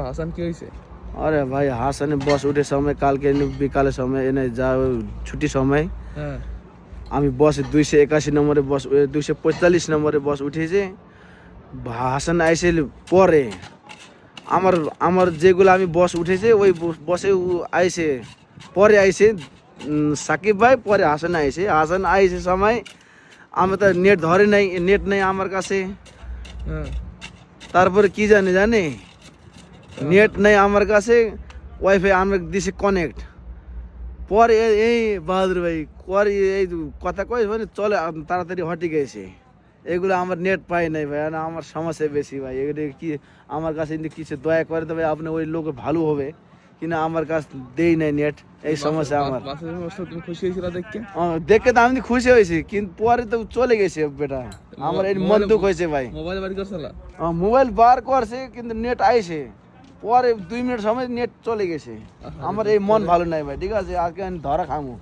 হাসান কি হয়েছে? আরে ভাই হাসানে বস উঠে সময় কালকে বিকালের সময় এনে যা ছুটি সময় হ্যাঁ আমি বস 281 নম্বরে বস 245 নম্বরে বস উঠেছে। হাসান আইসে পরে আমার আমার যেগুলো আমি বস উঠেছে ওই বসে আইসে পরে আইসে সাকিব ভাই, পরে হাসান আইসে। হাসান আইসে সময় আমি তো নেট ধরে নাই, নেট নেই আমার কাছে। হ্যাঁ তারপরে কি জানে নেট নেই আমার কাছে, ওয়াইফাই আমার দিছে কানেক্ট। পরে এই বাহাদুর ভাই পরে এই কথা কই মানে চলে তাড়াতাড়ি হটে গেছে। এগুলো আমার নেট পাই নাই ভাই, আর আমার সমস্যা বেশি ভাই। এগুলো কি আমার কাছে কিছু দয়া করে দেবে আপনি, ওই লোক ভালো হবে কিনা আমার কাছে দেই নাই নেট, এই সমস্যা আমার। তুমি খুশি হয়েছিল দেখে? দেখে তো আমি খুশি হয়েছি, কিন্তু পরে তো চলে গেছে বেটা, আমার এই মন দুঃখ হয়েছে ভাই। মোবাইল বাড়ি করছিল? মোবাইল বার করছে কিন্তু নেট আইছে পরে 2 মিনিট সময় নেট চলে গেছে। আমার এই মন ভালো নাই ভাই, ঠিক আছে আজকে আমি ধরা খামু।